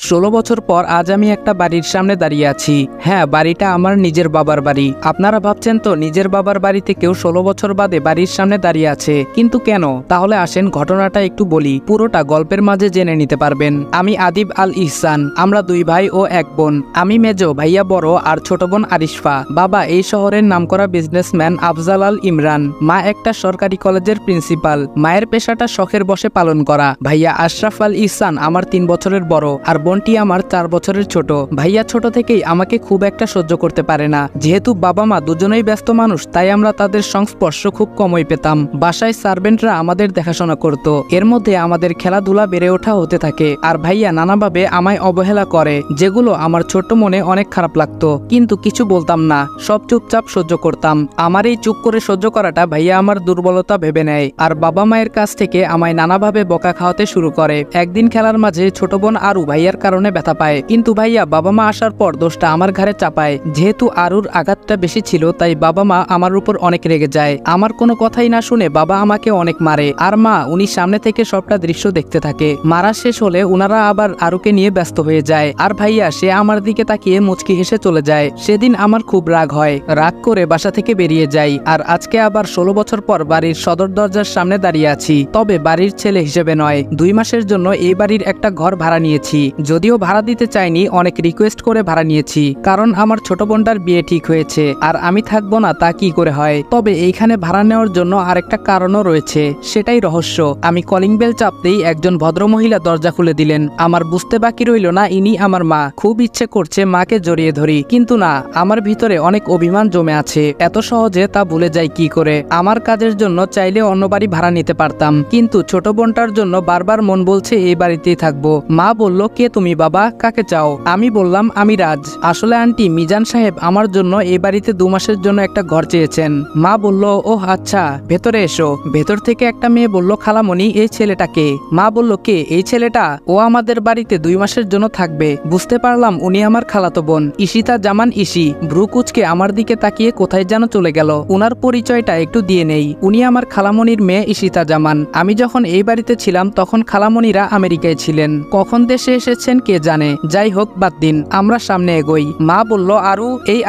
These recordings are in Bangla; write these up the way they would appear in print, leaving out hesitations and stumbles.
16 বছর পর আজ আমি একটা বাড়ির সামনে দাঁড়িয়ে আছি। হ্যাঁ, বাড়িটা আমার নিজের বাবার বাড়ি। আপনারা ভাবছেন তো নিজের বাবার বাড়িতে কেউ 16 বছর বাদে বাড়ির সামনে দাঁড়িয়ে আছে, কিন্তু কেন? তাহলে আসেন ঘটনাটা একটু বলি, পুরোটা গল্পের মাঝে জেনে নিতে পারবেন। আমি আদিব আল ইহসান, আমরা দুই ভাই ও এক বোন। আমি মেজো, ভাইয়া বড় আর ছোট বোন আরিশফা। বাবা এই শহরের নামকরা বিজনেসম্যান আফজাল আল ইমরান। মা একটা সরকারি কলেজের প্রিন্সিপাল। মায়ের পেশাটা শখের বশে পালন করা। ভাইয়া আশরাফ আল ইহসান আমার 3 বছরের বড়, আর বোনটি আমার 4 বছরের ছোট। ভাইয়া ছোট থেকেই আমাকে খুব একটা সহ্য করতে পারে না। যেহেতু বাবা মা দুজনেই ব্যস্ত মানুষ, তাই আমরা তাদের সংস্পর্শ খুব কমই পেতাম। বাসায় সার্ভেন্টরা আমাদের দেখাশোনা করত। এর মধ্যে আমাদের খেলাধুলা বেড়ে ওঠা হতে থাকে, আর ভাইয়া নানাভাবে আমায় অবহেলা করে, যেগুলো আমার ছোট্ট মনে অনেক খারাপ লাগতো। কিন্তু কিছু বলতাম না, সব চুপচাপ সহ্য করতাম। আমার এই চুপ করে সহ্য করাটা ভাইয়া আমার দুর্বলতা ভেবে নেয়, আর বাবা মায়ের কাছ থেকে আমায় নানাভাবে বকা খাওয়াতে শুরু করে। একদিন খেলার মাঝে ছোট বোন আরু ভাইয়ার কারণে ব্যথা পায়, কিন্তু ভাইয়া বাবা মা আসার পর দোষটা আমার ঘাড়ে চাপায়। যেহেতু আরুর আঘাতটা বেশি ছিল, তাই বাবা মা আমার উপর অনেক রেগে যায়। আমার কোনো কথাই না শুনে বাবা আমাকে অনেক মারে, আর মা উনি সামনে থেকে সবটা দৃশ্য দেখতে থাকে। মারা শেষ হলে উনারা আবার আরুকে নিয়ে ব্যস্ত হয়ে যায়, আর ভাইয়া সে আমার দিকে তাকিয়ে মুচকি হেসে চলে যায়। সেদিন আমার খুব রাগ হয়, রাগ করে বাসা থেকে বেরিয়ে যাই। আর আজকে আবার 16 বছর পর বাড়ির সদর দরজার সামনে দাঁড়িয়ে আছি, তবে বাড়ির ছেলে হিসেবে নয়। 2 মাসের জন্য এই বাড়ির একটা ঘর ভাড়া নিয়েছি। যদিও ভাড়া দিতে চাইনি, অনেক রিকোয়েস্ট করে ভাড়া নিয়েছি, কারণ আমার ছোট বোনটার বিয়ে ঠিক হয়েছে, আর আমি থাকবো না তা কি করে হয়। তবে এইখানে ভাড়া নেওয়ার জন্য আরেকটা কারণও রয়েছে, সেটাই রহস্য। আমি কলিং বেল চাপতেই একজন ভদ্রমহিলা দরজা খুলে দিলেন। আমার বুঝতে বাকি রইল না ইনি আমার মা। খুব ইচ্ছে করছে মাকে জড়িয়ে ধরি, কিন্তু না, আমার ভিতরে অনেক অভিমান জমে আছে। এত সহজে তা ভুলে যাই কি করে? আমার কাজের জন্য চাইলে অন্য বাড়ি ভাড়া নিতে পারতাম, কিন্তু ছোট বোনটার জন্য বারবার মন বলছে এই বাড়িতেই থাকবো। মা বলল, কে তুমি বাবা, কাকে চাও? আমি বললাম, আমি রাজ। আসলে আন্টি, মিজান সাহেব আমার জন্য এই বাড়িতে 2 মাসের জন্য একটা ঘর চেয়েছেন। মা বলল, ও আচ্ছা, ভেতরে এসো। ভেতর থেকে একটা মেয়ে বলল, খালামণি এই ছেলেটাকে। মা বলল, কে এই ছেলেটা? ও আমাদের বাড়িতে 2 মাসের জন্য থাকবে। বুঝতে পারলাম উনি আমার খালাতো বোন, ঈশিতা জামান ঈশি। ভ্রু কুচকে আমার দিকে তাকিয়ে কোথায় যেন চলে গেল। উনার পরিচয়টা একটু দিয়ে নেই। উনি আমার খালামণির মেয়ে ঈশিতা জামান। আমি যখন এই বাড়িতে ছিলাম তখন খালামণিরা আমেরিকায় ছিলেন, কখন দেশে এসেছেন কে জানে। যাই হোক, বাদ দিন, আমরা সামনে এগোই। মা বলল, আরু, এই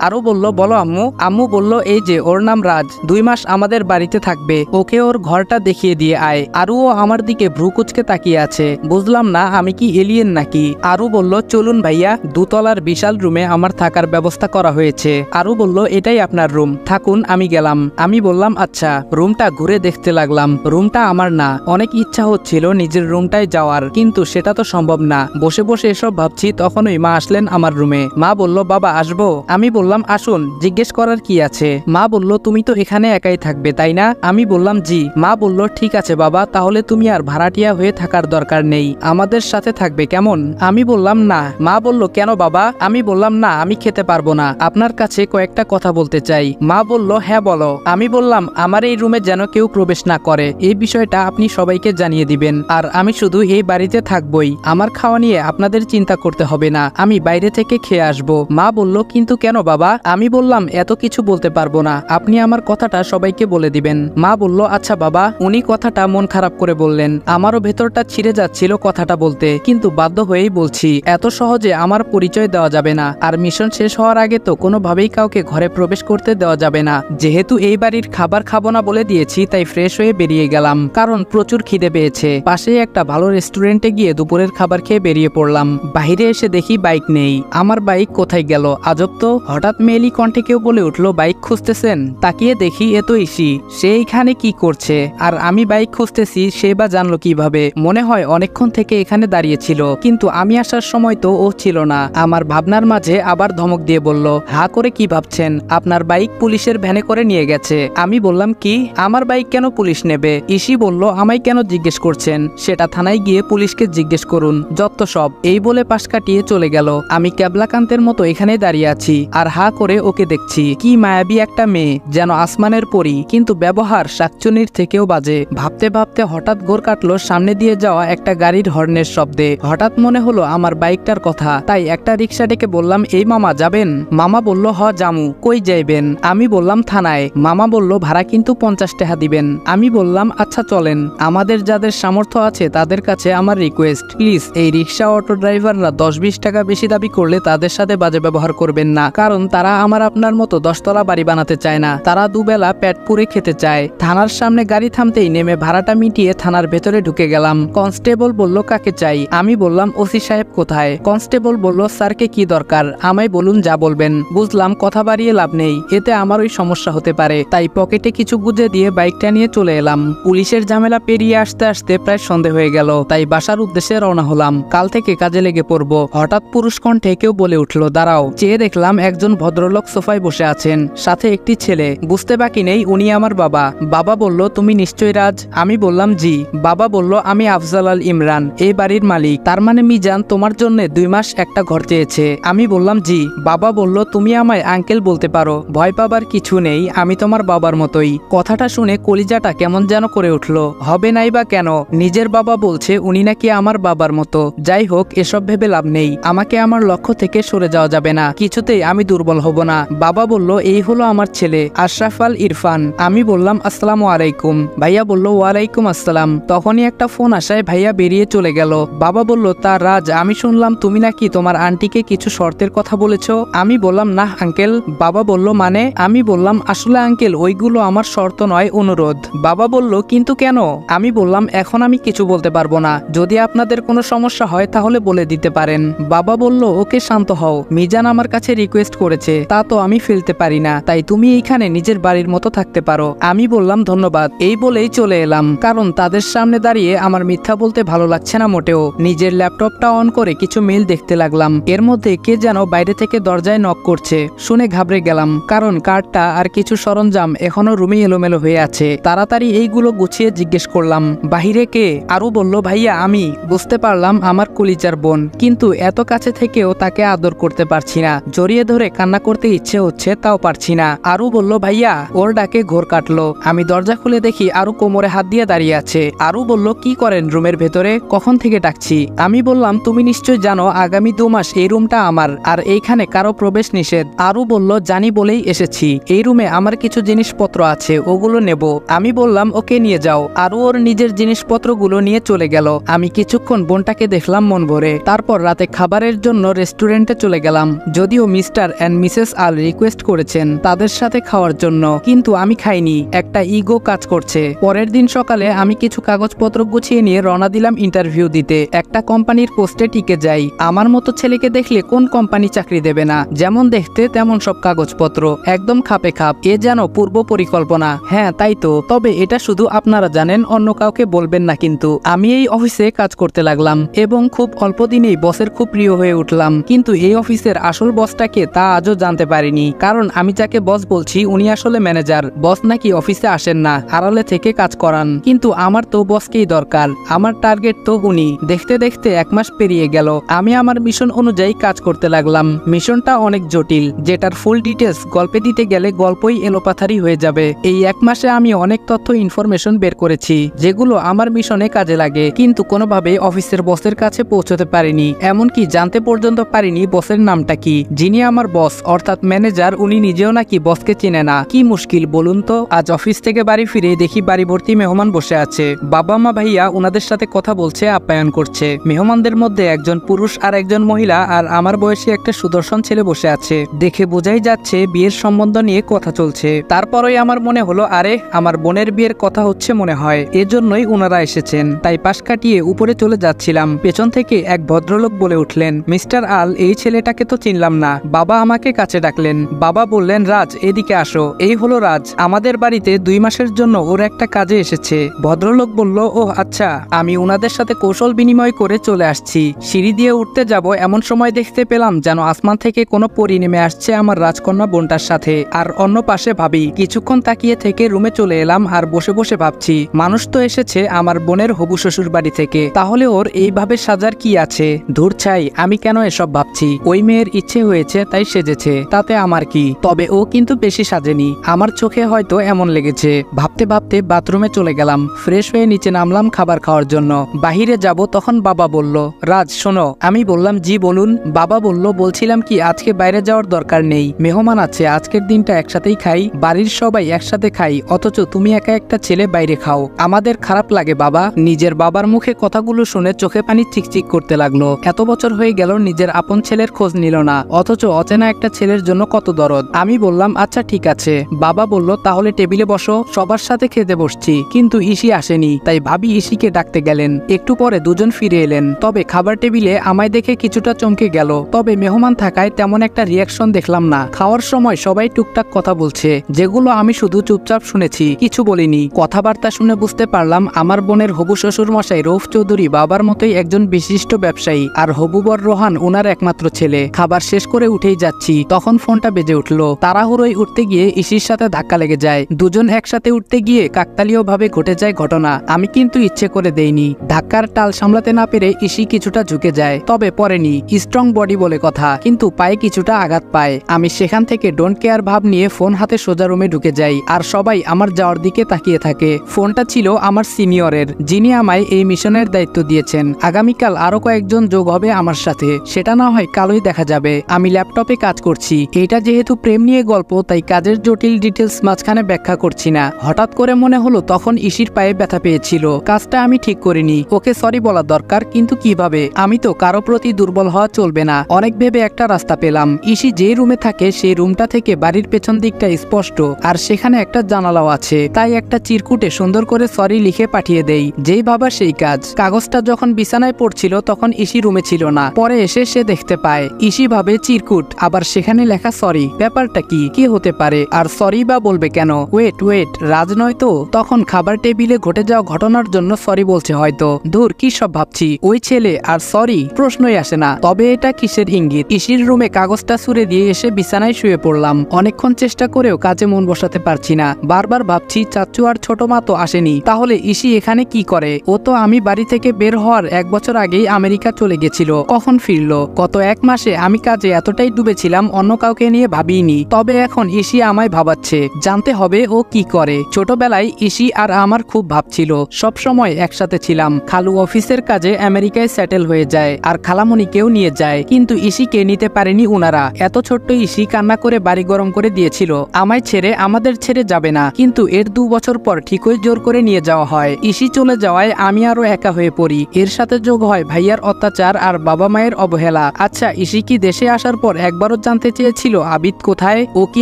আরু বলল, বলো আম্মু। আম্মু বলল, এই যে ওর নাম রাজ, 2 মাস আমাদের বাড়িতে থাকবে, ওকে ওর ঘরটা দেখিয়ে দিয়ে আয়। আরুও আমার দিকে ভ্রু কুচকে তাকিয়ে আছে। বুঝলাম না আমি কি এলিয়েন নাকি। আরু বলল, চলুন ভাইয়া, 2 তলার বিশাল রুমে আমার থাকার ব্যবস্থা করা হয়েছে। আরু বলল, এটাই আপনার রুম, থাকুন, আমি গেলাম। আমি বললাম আচ্ছা। রুমটা ঘুরে দেখতে লাগলাম। রুমটা আমার না। অনেক ইচ্ছা হচ্ছিল নিজের রুমটায় যাওয়ার, কিন্তু সেটা তো সম্ভব না। বসে বসে এসব ভাবছি, তখনই মা আসলেন আমার রুমে। মা বলল, বাবা আসবো? আমি বললাম, আসুন, জিজ্ঞেস করার কি আছে? মা বলল, তুমি তো এখানে একাই থাকবে তাই না? আমি বললাম, জি। মা বলল, ঠিক আছে বাবা, তাহলে তুমি আর ভাড়াটিয়া হয়ে থাকার দরকার নেই, আমাদের সাথে থাকবে, কেমন? আমি বললাম, না। মা বলল, কেন বাবা? আমি বললাম, না, আমি খেতে পারবো না, আপনার কাছে কয়েকটা কথা বলতে চাই। মা বলল, হ্যাঁ বলো। আমি বললাম, আমার এই রুমে যেন কেউ প্রবেশ না করে, এই বিষয়টা আপনি সবাইকে জানিয়ে দিবেন, আর আমি শুধু এই বাড়িতে থাকবই। আমার খাওয়া নিয়ে আপনাদের চিন্তা করতে হবে না, আমি বাইরে থেকে খেয়ে আসবো। মা বলল, কিন্তু কেন বাবা? আমি বললাম, এত কিছু বলতে পারবো না, আপনি আমার কথাটা সবাইকে বলে দিবেন। মা বলল, আচ্ছা বাবা। উনি কথাটা মন খারাপ করে বললেন। আমারও ভেতরটা ছিঁড়ে যাচ্ছিল কথাটা বলতে, কিন্তু বাধ্য হয়েই বলছি। এত সহজে আমার পরিচয় দেওয়া যাবে না, আর মিশন শেষ হওয়ার আগে তো কোনোভাবেই কাউকে ঘরে প্রবেশ করতে দেওয়া যাবে না। যেহেতু এই বাড়ির খাবার খাবো না বলে দিয়েছি, তাই ফ্রেশ হয়ে বেরিয়ে গেলাম, কারণ প্রচুর খিদে পেয়েছে। পাশেই একটা ভালো রেস্টুরেন্টে গিয়ে দুপুরের খাবার খেয়ে বেরিয়ে পড়লাম। বাইরে এসে দেখি বাইক নেই। আমার বাইক কোথায় গেল? আজব তো। হঠাৎ মেয়েলি কণ্ঠে কেউ বলে উঠলো, বাইক খুঁজতেছেন? তাকিয়ে দেখি এ তো ঈশি। সে এইখানে কি করছে? আর আমি বাইক খুঁজতেছি, সে বা জানলো কিভাবে? মনে হয় অনেকক্ষণ থেকে এখানে দাঁড়িয়েছিল, কিন্তু আমি আসার সময় তো ও ছিল না। আমার ভাবনার মাঝে আবার ধমক দিয়ে বলল, হা করে কি ভাবছেন? আপনার বাইক পুলিশের ভ্যানে করে নিয়ে গেছে। আমি বললাম, কি? আমার বাইক কেন পুলিশ নেবে? ঈশি বলল, আমায় কেন জিজ্ঞেস করছেন? সেটা থানায় গিয়ে পুলিশকে জিজ্ঞেস করুন, যত সব। এই বলে পাশ কাটিয়ে চলে গেল। আমি ক্যাবলাকান্তের মতো এখানে দাঁড়িয়ে আছি, আর হা করে ওকে দেখছি। কি মায়াবী একটা মেয়ে, যেন আসমানের পরী, কিন্তু ব্যবহার শাকচুনির থেকেও বাজে। ভাবতে ভাবতে হঠাৎ ঘোর কাটলো সামনে দিয়ে যাওয়া একটা গাড়ির হর্নের শব্দে। হঠাৎ মনে হলো আমার বাইকটার কথা, তাই একটা রিক্সা ডেকে বললাম, এই মামা যাবেন? মামা বলল, হ জামু। কই যাইবেন? আমি বললাম, থানায়। মামা বলল, ভাড়া কিন্তু 50 টাকা দিবেন। আমি বললাম, আচ্ছা চলেন। আমাদের যাদের সামর্থ্য আছে তাদের কাছে আমার রিকোয়েস্ট, প্লিজ এই রিক্সা অটো ড্রাইভাররা 10-20 টাকা বেশি দাবি করলে তাদের সাথে বাজে ব্যবহার করবেন না, কারণ তারা আমার আপনার মতো 10 তলা বাড়ি বানাতে চায় না, তারা দুবেলা পেট পুরে খেতে চায়। থানার সামনে গাড়ি থামতেই নেমে ভাড়াটা মিটিয়ে থানার ভেতরে ঢুকে গেলাম। কনস্টেবল বলল কাকে চাই, আমি বললাম ওসি সাহেব কোথায়। কনস্টেবল বলল স্যারকে কি দরকার, আমায় বলুন যা বলবেন। বুঝলাম কথা বাড়িয়ে লাভ নেই, এতে আমারই সমস্যা হতে পারে, তাই পকেটে কিছু গুজে দিয়ে বাইকটা নিয়ে চলে এলাম। পুলিশের ঝামেলা পেরিয়ে আসতে আসতে প্রায় সন্ধে হয়ে গেল, তাই বাসার উদ্দেশ্যে রওনা হলাম। কাল থেকে কাজে লেগে পড়ব। হঠাৎ পুরুষ কণ্ঠে কেউ বলে উঠল দাঁড়াও। চেয়ে দেখলাম একজন ভদ্রলোক সোফায় বসে আছেন, সাথে একটি ছেলে। বুঝতে বাকি নেই উনি আমার বাবা। বাবা বলল তুমি নিশ্চয়ই রাজ। আমি বললাম জি। বাবা বলল আমি আফজাল আল ইমরান, এই বাড়ির মালিক। তার মানে মিজান তোমার জন্য 2 মাস একটা ঘর চেয়েছে। আমি বললাম জি। বাবা বলল তুমি আমায় আঙ্কেল বলতে পারো, ভয় পাবার কিছু নেই, আমি তোমার বাবার মতোই। কথাটা শুনে কলিজাটা কেমন যেন করে উঠল। হবে নাই বা কেন, নিজের বাবা বলছে উনি নাকি আমার বাবার মতো। যাই হোক, এসব ভেবে লাভ নেই, আমাকে আমার লক্ষ্য থেকে সরে যাওয়া যাবে না, কিছুতেই আমি দুর্বল হব না। বাবা বলল এই হলো আমার ছেলে আশরাফ আল ইরফান। আমি বললাম আসসালামু আলাইকুম। ভাইয়া বলল ওয়ালাইকুম আসসালাম। তখনই একটা ফোন আসায় ভাইয়া বেরিয়ে চলে গেল। বাবা বলল তা রাজ, আমি শুনলাম তুমি নাকি তোমার আন্টিকে কিছু শর্তের কথা বলেছ। আমি বললাম না আঙ্কেল। বাবা বলল মানে? আমি বললাম আসলে আঙ্কেল ওইগুলো আমার শর্ত নয়, অনুরোধ। বাবা বলল কিন্তু কেন? আমি বললাম এখন আমি কিছু বলতে পারবো না, যদি আপনাদের কোনো সমস্যা হয় তাহলে বলে দিতে পারেন। বাবা বলল ওকে শান্ত হও, মিজান আমার কাছে রিকোয়েস্ট করেছে, তা তো আমি ফেলতে পারি না, তাই তুমি এইখানে নিজের বাড়ির মতো থাকতে পারো। আমি বললাম ধন্যবাদ, এই বলেই চলে এলাম, কারণ তাদের সামনে দাঁড়িয়ে আমার মিথ্যা বলতে ভালো লাগছে না মোটেও। নিজের ল্যাপটপটা অন করে কিছু মেইল দেখতে লাগলাম। এর মধ্যে কে যেন বাইরে থেকে দরজায় নক করছে, শুনে ঘাবড়ে গেলাম, কারণ কার্ডটা আর কিছু সরঞ্জাম এখনো রুমে এলোমেলো হয়ে আছে। তাড়াতাড়ি এইগুলো গুছিয়ে জিজ্ঞেস করলাম বাহিরে কে? আরু বলল ভাইয়া আমি। বুঝতে পারলাম আমার কলিজার বোন, কিন্তু এত কাছে থেকেও তাকে আদর করতে পারছি না, জড়িয়ে ধরে কান্না করতে ইচ্ছে হচ্ছে, তাও পারছি না। আরু বলল ভাইয়া। ওর ডাকে ঘোর কাটলো। আমি দরজা খুলে দেখি আরু কোমরে হাত দিয়ে দাঁড়িয়ে আছে। আরু বলল কি করেন রুমের ভেতরে, কখন থেকে ডাকছি? আমি বললাম তুমি নিশ্চয় জানো আগামী 2 মাস এই রুমটা আমার, আর এইখানে কারো প্রবেশ নিষেধ। আরু বলল জানি বলেই এসেছি, এই রুমে আমার কিছু জিনিসপত্র আছে, ওগুলো নেব। আমি বললাম ওকে নিয়ে যাও। আরু ওর নিজের জিনিসপত্রগুলো নিয়ে চলে গেল। আমি কিছুক্ষণ বোনটাকে দেখলাম মন ভরে। তারপর রাতে খাবারের জন্য রেস্টুরেন্টে চলে গেলাম, যদিও mister and Mrs Al request করেছেন তাদের সাথে খাওয়ার জন্য, কিন্তু আমি খাইনি, একটা ইগো কাজ করছে। পরের দিন সকালে আমি কিছু কাগজপত্র গুছিয়ে নিয়ে রওনা দিলাম ইন্টারভিউ দিতে। একটা কোম্পানির পোস্টে টিকে যাই। আমার মতো ছেলেকে দেখলে কোন কোম্পানি চাকরি দেবে না? যেমন দেখতে তেমন সব কাগজপত্র, একদম খাপে খাপ, এ যেন পূর্ব পরিকল্পনা। হ্যাঁ তাই তো, তবে এটা শুধু আপনারা জানেন, অন্য কাউকে বলবেন না। কিন্তু আমি এই অফিসে কাজ করতে লাগলাম এবং খুব অল্প দিনেই বসের খুব প্রিয় হয়ে উঠলাম। কিন্তু এই অফিসের আসল বসটাকে তা আজও জানতে পারিনি, কারণ আমি যাকে বস বলছি উনি আসলে ম্যানেজার। বস নাকি অফিসে আসেন না, আড়ালে থেকে কাজ করান। কিন্তু আমার তো বসকেই দরকার, আমার টার্গেট তো উনি। দেখতে দেখতে 1 মাস পেরিয়ে গেল। আমি আমার মিশন অনুযায়ী কাজ করতে লাগলাম। মিশনটা অনেক জটিল, যেটার ফুল ডিটেলস গল্পে দিতে গেলে গল্পই এলোপাথারি হয়ে যাবে। এই 1 মাসে আমি অনেক তথ্য ইনফরমেশন বের করেছি, যেগুলো আমার মিশনে কাজে লাগে, কিন্তু কোনোভাবে অফিসের বসের কাছে পৌঁছতে পারিনি। এমনকি জানতে পর্যন্ত পারিনি বসের নামটা কি। যিনি আমার বস অর্থাৎ ম্যানেজার, উনি নিজেও নাকি বসকে চিনে না। কি মুশকিল বলুন তো। আজ অফিস থেকে বাড়ি ফিরে দেখি বাড়ি ভর্তি মেহমান বসে আছে। বাবা মা ভাইয়া ওনাদের সাথে কথা বলছে, আপ্যায়ন করছে। মেহমানদের মধ্যে একজন পুরুষ আর একজন মহিলা, আর আমার বয়সী একটা সুদর্শন ছেলে বসে আছে। দেখে বোঝাই যাচ্ছে বিয়ের সম্বন্ধ নিয়ে কথা চলছে। তারপরই আমার মনে হলো আরে আমার বোনের বিয়ের কথা হচ্ছে মনে হয়, এজন্যই ওনারা এসেছেন। তাই পাশ কাটিয়ে উপরে চলে যাচ্ছিলাম, পেছন থেকে এক ভদ্রলোক বলে উঠলেন মিস্টার আল, এই ছেলেটাকে তো চিনলাম না। বাবা আমাকে কাছে ডাকলেন। বাবা বললেন রাজ এদিকে আসো। এই হলো রাজ, আমাদের বাড়িতে 2 মাসের জন্য ওর একটা কাজে এসেছে। ভদ্রলোক বলল ও আচ্ছা, আমি ওনাদের সাথে কৌশল বিনিময় করে চলে আসছি। সিঁড়ি দিয়ে উঠতে যাব এমন সময় দেখতে পেলাম যেন আসমান থেকে কোনো পরী নেমে আসছে আমার রাজকন্যা বোনটার সাথে, আর অন্য পাশে ভাবি। কিছুক্ষণ তাকিয়ে থেকে রুমে চলে এলাম, আর বসে বসে ভাবছি মানুষ তো এসেছে আমার বোনের হবু শ্বশুর বাড়ি থেকে, তাহলে ওর এইভাবে সাজার কি আছে? ধুর ছাই, আমি কেন এসব ভাবছি? ওই মেয়ের ইচ্ছে হয়েছে তাই সেজেছে, তাতে আমার কি? তবে ও কিন্তু বেশি সাজেনি, আমার চোখে হয়তো এমন লেগেছে। ভাবতে ভাবতে বাথরুমে চলে গেলাম, ফ্রেশ হয়ে নিচে নামলাম খাবার খাওয়ার জন্য। বাহিরে যাব তখন বাবা বলল রাজ শোনো। আমি বললাম জি বলুন। বাবা বলল বলছিলাম কি আজকে বাইরে যাওয়ার দরকার নেই, মেহমান আছে, আজকের দিনটা একসাথেই খাই, বাড়ির সবাই একসাথে খাই, অথচ তুমি একা একটা ছেলে বাইরে খাও, আমাদের খারাপ লাগে বাবা। নিজের বাবার মুখে কথাগুলো শুনে চোখে পানি চিকচিক করতে লাগলো। এত বছর হয়ে গেল নিজের আপন ছেলের খোঁজ নিল না, অথচ অচেনা একটা ছেলের জন্য কত দরদ। আমি বললাম আচ্ছা ঠিক আছে। বাবা বলল তাহলে টেবিলে বসো, সবার সাথে খেতে বসছি। কিন্তু ইসি আসেনি, তাই ভাবি ইসিকে ডাকতে গেলেন। একটু পরে দুজন ফিরে এলেন, তবে খাবার টেবিলে আমায় দেখে কিছুটা চমকে গেল। তবে মেহমান থাকায় তেমন একটা রিয়াকশন দেখলাম না। খাওয়ার সময় সবাই টুকটাক কথা বলছে, যেগুলো আমি শুধু চুপচাপ শুনেছি, কিছু বলিনি। কথাবার্তা শুনে বুঝতে পারলাম আমার বোনের হবু শ্বশুর মশাই রৌফ চৌধুরী বাবার মতোই একজন বিশিষ্ট ব্যবসায়ী, আর হবুবর রোহান ওনার একমাত্র ছেলে। খাবার শেষ করে উঠেই যাচ্ছি, তখন ফোনটা বেজে উঠলো। তাড়াহুড়োয় উঠতে গিয়ে ইসির সাথে ধাক্কা লেগে যায়। দুজন একসাথে উঠতে গিয়ে কাকতালীয়ভাবে ঘটে যায় ঘটনা। আমি কিন্তু ইচ্ছে করে দেইনি। ধাক্কার টাল সামলাতে না পেরে ইসি কিছুটা ঝুঁকে যায়, তবে পরেনি। স্ট্রং বডি বলে কথা, কিন্তু পায়ে কিছুটা আঘাত পায়। আমি সেখান থেকে ডোন্ট কেয়ার ভাব নিয়ে ফোন হাতে সোজা রুমে ঢুকে যাই, আর সবাই আমার যাওয়ার দিকে তাকিয়ে থাকে। ফোনটা ছিল আমার সিনিয়রের, যিনি আমায় এই মিশনের দায়িত্ব দিয়েছেন। আগামীকাল আরো কয়েকজন যোগ হবে আমার সাথে, সেটা না হয় কালই দেখা যাবে। আমি ল্যাপটপে কাজ করছি। এটা যেহেতু প্রেম নিয়ে গল্প, তাই কাজের জটিল ডিটেলস মাঝখানে ব্যাখ্যা করছি না। হঠাৎ করে মনে হলো তখন ইসির পায়ে ব্যথা পেয়েছিল। কাজটা আমি ঠিক করিনি, ওকে সরি বলা দরকার, কিন্তু কিভাবে? আমি তো কারো প্রতি দুর্বল হওয়া চলবে না। অনেক ভেবে একটা রাস্তা পেলাম। ইসি যে রুমে থাকে সেই রুমটা থেকে বাড়ির পেছন দিকটা স্পষ্ট, আর সেখানে একটা জানালাও আছে। তাই একটা চিরকুটে সুন্দর করে সরি লিখে পাঠিয়ে দেই। যেই ভাবা সেই কাজ। কাগজটা যখন বিছানায় পড়ছিল তখন ইসি রুমে ছিল না। পরে এসে সে দেখতে পায় ইসি ভাবে চিরকুট, আবার সেখানে লেখা সরি। ব্যাপারটা কি হতে পারে? আর সরি বা বলবে কেন? ওয়েট, রাজ নয় তো? তখন খাবার টেবিলে ঘটে যাওয়া ঘটনার জন্য সরি বলছে হয়তো। ধুর, কি সব ভাবছি। ওই ছেলে আর সরি, প্রশ্নই আসে না। তবে এটা কিসের ইঙ্গিত? ইসির রুমে কাগজটা ছুঁড়ে দিয়ে এসে বিছানায় শুয়ে পড়লাম। অনেকক্ষণ চেষ্টা করেও কাজে মন বসাতে পারছি না। বারবার ভাবছি চাচ্চু আর ছোট মা তো আসেনি, তাহলে ইসি এখানে কি করে? ও তো আমি বাড়ি থেকে বের হওয়ার 1 বছর আগেই আমেরিকা চলে গেছিল। কখন ফিরলো? গত 1 মাসে আমি কাজে এতটাই ডুবেছিলাম, অন্য কাউকে নিয়ে ভাবিনি। তবে এখন ইসি আমায় ভাবাচ্ছে, জানতে হবে ও কি করে। ছোটবেলায় ইসি আর আমার খুব ভাবছিল, সব সময় একসাথে ছিলাম। খালু অফিসের কাজে আমেরিকায় সেটেল হয়ে যায়, আর খালামণিকেও নিয়ে যায়, কিন্তু ইসিকে নিতে পারেনি উনারা। এত ছোট্ট ইসি কান্না করে বাড়ি গরম করে দিয়েছিল। আমায় ছেড়ে, আমাদের ছেড়ে যাবে না, কিন্তু এর 2 বছর পর ঠিকই জোর করে নিয়ে যাওয়া হয়। ইসি চলে যাওয়ায় আমি আরো একা হয়ে পড়ি। এর সাথে যোগ হয় ভাইয়ার অত্যাচার আর বাবা মায়ের অবহেলা। আচ্ছা, ইসি কি দেশে আসার পর একবারও জানতে চেয়েছিল আবিদ কোথায়? ও কি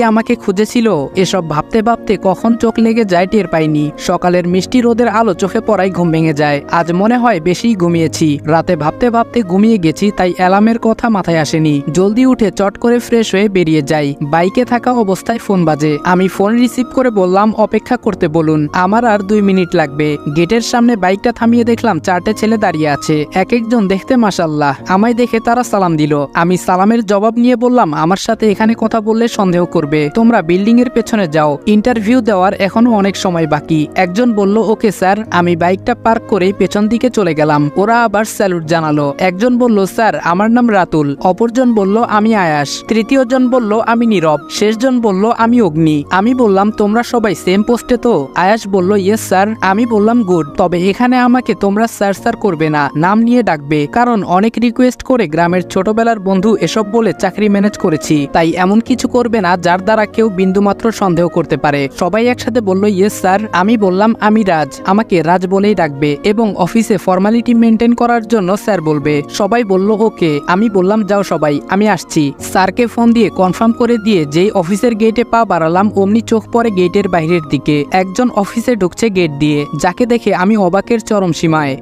আমাকে খুঁজেছিল? এসব ভাবতে ভাবতে কখন চোখ লেগে যায় টের পাইনি। সকালের মিষ্টি রোদের আলো চোখে পড়াই ঘুম ভেঙে যায়। আজ মনে হয় বেশি ঘুমিয়েছি। রাতে ভাবতে ভাবতে ঘুমিয়ে গেছি, তাই অ্যালার্মের কথা মাথায় আসেনি। জলদি উঠে চট করে ফ্রেশ হয়ে বেরিয়ে যাই। বাইকে থাকা অবস্থায় ফোন বাজে। আমি ফোন রিসিভ করে বললাম অপেক্ষা করতে বলুন, আমার আর 2 মিনিট লাগবে। গেটের সামনে বাইকটা থামিয়ে দেখলাম 4টে ছেলে দাঁড়িয়ে আছে। এক একজন দেখতে মাশাআল্লাহ। আমায় দেখে তারা সালাম দিল। আমি সালামের জবাব নিয়ে বললাম আমার সাথে এখানে কথা বললে সন্দেহ করবে, তোমরা বিল্ডিং এর পেছনে যাও, ইন্টারভিউ দেওয়ার এখনো অনেক সময় বাকি। একজন বলল ওকে স্যার। আমি বাইকটা পার্ক করে পেছন দিকে চলে গেলাম। ওরা আবার স্যালুট জানালো। একজন বলল স্যার আমার নাম রাতুল। অপরজন বলল আমি আয়াস। তৃতীয় জন বলল আমি নীরব। শেষজন বলল আমি অগ্নি। আমি বললাম তোমরা সবাই সেম পোস্টে তো? আয়াস বলল ইয়েস স্যার। আমি বললাম গুড, তবে এখানে আমাকে তোমরা স্যার স্যার করবে না, নাম নিয়ে ডাকবে, কারণ অনেক রিকোয়েস্ট করে গ্রামের ছোটবেলার বন্ধু এসব বলে চাকরি ম্যানেজ করেছি। তাই এমন কিছু করবে না যার দ্বারা কেউ বিন্দুমাত্র সন্দেহ করতে পারে। সবাই একসাথে বলল ইয়েস স্যার। আমি বললাম আমি রাজ, আমাকে রাজ বলেই ডাকবে, এবং অফিসে ফর্মালিটি মেনটেন করার জন্য স্যার বলবে। সবাই বলল ওকে। আমি বললাম যাও সবাই, আমি আসছি। স্যারকে ফোন দিয়ে কনফার্ম করে দিয়ে যেই অফিসের গেটে পা বাড়ালাম, অমনি চোখ পড়ে গেটের বাইরের দিকে। একজন অফিসে ঢুকছে গেট দিয়ে, যাকে দেখে আমি অবাকের চরম সীমায়।